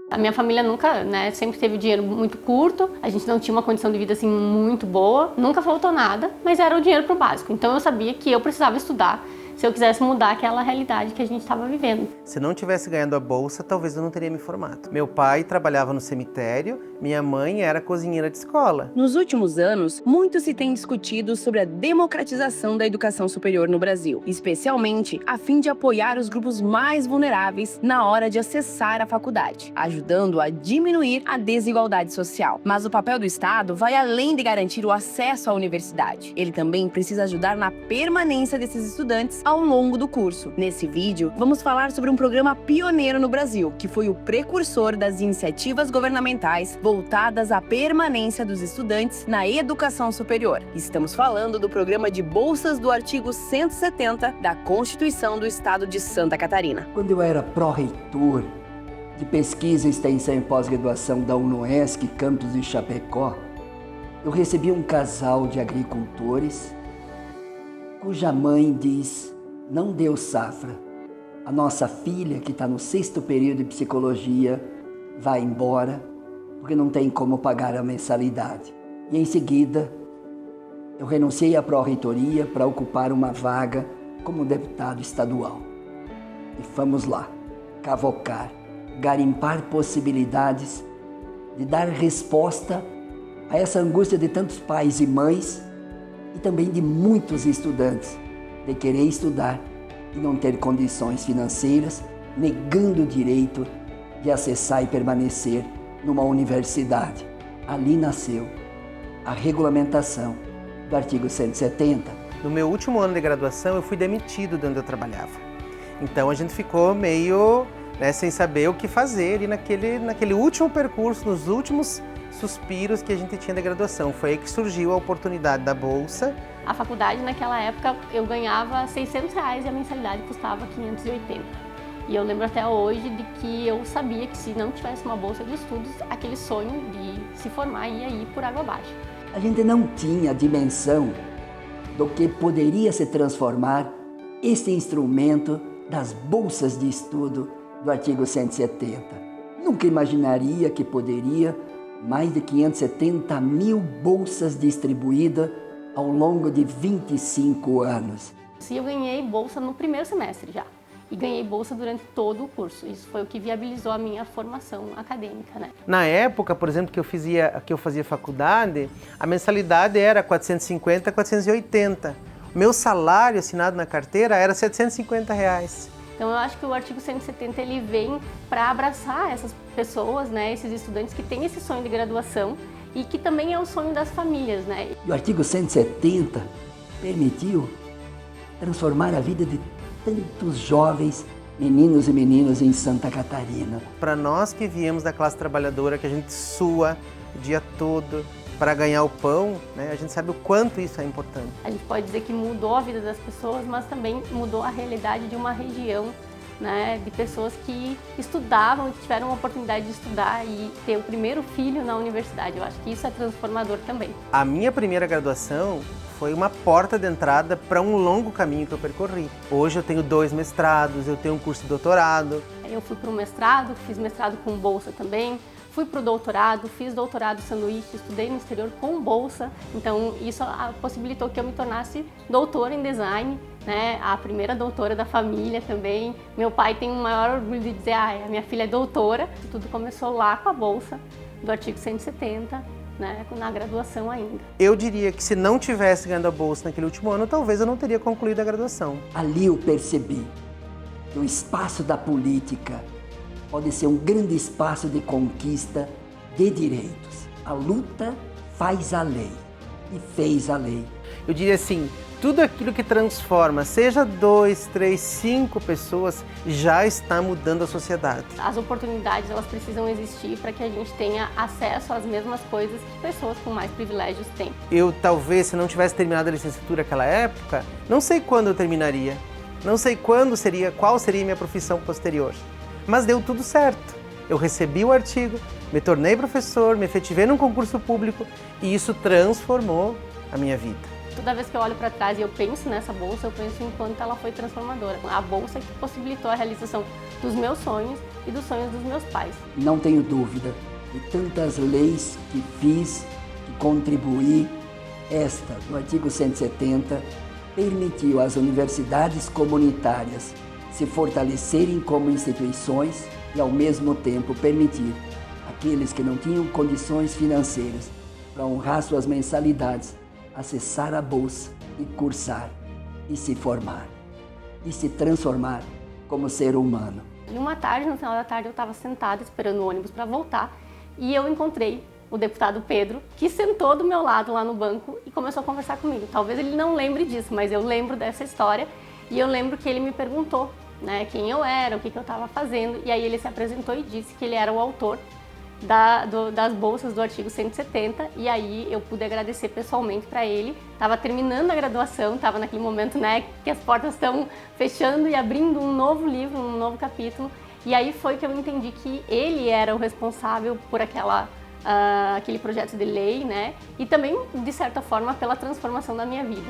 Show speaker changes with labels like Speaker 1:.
Speaker 1: A minha família nunca, sempre teve dinheiro muito curto, a gente não tinha uma condição de vida assim muito boa, nunca faltou nada, mas era o dinheiro pro básico. Então eu sabia que eu precisava estudar se eu quisesse mudar aquela realidade que a gente estava vivendo.
Speaker 2: Se não tivesse ganhando a bolsa, talvez eu não teria me formado. Meu pai trabalhava no cemitério, minha mãe era cozinheira de escola.
Speaker 3: Nos últimos anos, muito se tem discutido sobre a democratização da educação superior no Brasil, especialmente a fim de apoiar os grupos mais vulneráveis na hora de acessar a faculdade, ajudando a diminuir a desigualdade social. Mas o papel do Estado vai além de garantir o acesso à universidade. Ele também precisa ajudar na permanência desses estudantes ao longo do curso. Nesse vídeo, vamos falar sobre um programa pioneiro no Brasil, que foi o precursor das iniciativas governamentais voltadas à permanência dos estudantes na educação superior. Estamos falando do programa de bolsas do artigo 170 da Constituição do Estado de Santa Catarina.
Speaker 4: Quando eu era pró-reitor de pesquisa, extensão e pós-graduação da UNOESC, campus em Chapecó, eu recebi um casal de agricultores cuja mãe diz: não deu safra. A nossa filha, que está no 6º período de psicologia, vai embora porque não tem como pagar a mensalidade. E em seguida, eu renunciei à pró-reitoria para ocupar uma vaga como deputado estadual. E fomos lá, cavocar, garimpar possibilidades de dar resposta a essa angústia de tantos pais e mães e também de muitos estudantes de querer estudar e não ter condições financeiras, negando o direito de acessar e permanecer numa universidade. Ali nasceu a regulamentação do artigo 170.
Speaker 2: No meu último ano de graduação, eu fui demitido de onde eu trabalhava. Então a gente ficou meio sem saber o que fazer ali naquele último percurso, nos últimos suspiros que a gente tinha de graduação. Foi aí que surgiu a oportunidade da bolsa.
Speaker 1: A faculdade, naquela época, eu ganhava R$600 e a mensalidade custava 580. E eu lembro até hoje de que eu sabia que se não tivesse uma bolsa de estudos, aquele sonho de se formar ia ir por água abaixo.
Speaker 4: A gente não tinha dimensão do que poderia se transformar este instrumento das bolsas de estudo do artigo 170. Nunca imaginaria que poderia mais de 570 mil bolsas distribuídas ao longo de 25 anos.
Speaker 1: Eu ganhei bolsa no primeiro semestre já. E ganhei bolsa durante todo o curso. Isso foi o que viabilizou a minha formação acadêmica, né?
Speaker 2: Na época, por exemplo, que eu fazia faculdade, a mensalidade era 450, 480. O meu salário assinado na carteira era R$750.
Speaker 1: Então eu acho que o artigo 170 ele vem para abraçar essas pessoas, né, esses estudantes que têm esse sonho de graduação e que também é o sonho das famílias, né?
Speaker 4: E o artigo 170 permitiu transformar a vida de tantos jovens meninos e meninas em Santa Catarina.
Speaker 2: Para nós que viemos da classe trabalhadora, que a gente sua o dia todo para ganhar o pão, né, a gente sabe o quanto isso é importante.
Speaker 1: A gente pode dizer que mudou a vida das pessoas, mas também mudou a realidade de uma região, né, de pessoas que estudavam, que tiveram a oportunidade de estudar e ter o primeiro filho na universidade. Eu acho que isso é transformador também.
Speaker 2: A minha primeira graduação foi uma porta de entrada para um longo caminho que eu percorri. Hoje eu tenho 2 mestrados, eu tenho um curso de doutorado.
Speaker 1: Eu fui para o mestrado, fiz mestrado com bolsa também, fui para o doutorado, fiz doutorado sanduíche, estudei no exterior com bolsa. Então isso possibilitou que eu me tornasse doutora em design, né? A primeira doutora da família também. Meu pai tem o maior orgulho de dizer, a minha filha é doutora. Tudo começou lá com a bolsa do artigo 170. Né, na graduação ainda.
Speaker 2: Eu diria que se não tivesse ganhando a bolsa naquele último ano, talvez eu não teria concluído a graduação.
Speaker 4: Ali eu percebi que o espaço da política pode ser um grande espaço de conquista de direitos. A luta faz a lei e fez a lei.
Speaker 2: Eu diria assim, tudo aquilo que transforma, seja 2, 3, 5 pessoas, já está mudando a sociedade.
Speaker 1: As oportunidades, elas precisam existir para que a gente tenha acesso às mesmas coisas que pessoas com mais privilégios têm.
Speaker 2: Eu talvez, se não tivesse terminado a licenciatura naquela época, não sei quando eu terminaria, não sei qual seria a minha profissão posterior. Mas deu tudo certo. Eu recebi o artigo, me tornei professor, me efetivei num concurso público e isso transformou a minha vida.
Speaker 1: Toda vez que eu olho para trás e eu penso nessa bolsa, eu penso em quanto ela foi transformadora. A bolsa que possibilitou a realização dos meus sonhos e dos sonhos dos meus pais.
Speaker 4: Não tenho dúvida de tantas leis que fiz, que contribuí. Esta, no artigo 170, permitiu às universidades comunitárias se fortalecerem como instituições e, ao mesmo tempo, permitir àqueles que não tinham condições financeiras para honrar suas mensalidades, acessar a bolsa e cursar, e se formar, e se transformar como ser humano.
Speaker 1: E uma tarde, no final da tarde, eu estava sentada esperando o ônibus para voltar e eu encontrei o deputado Pedro, que sentou do meu lado lá no banco e começou a conversar comigo. Talvez ele não lembre disso, mas eu lembro dessa história e eu lembro que ele me perguntou, né, quem eu era, o que eu estava fazendo, e aí ele se apresentou e disse que ele era o autor das bolsas do artigo 170, e aí eu pude agradecer pessoalmente para ele. Estava terminando a graduação, estava naquele momento, né, que as portas estão fechando e abrindo um novo livro, um novo capítulo, e aí foi que eu entendi que ele era o responsável por aquele projeto de lei, né, e também, de certa forma, pela transformação da minha vida.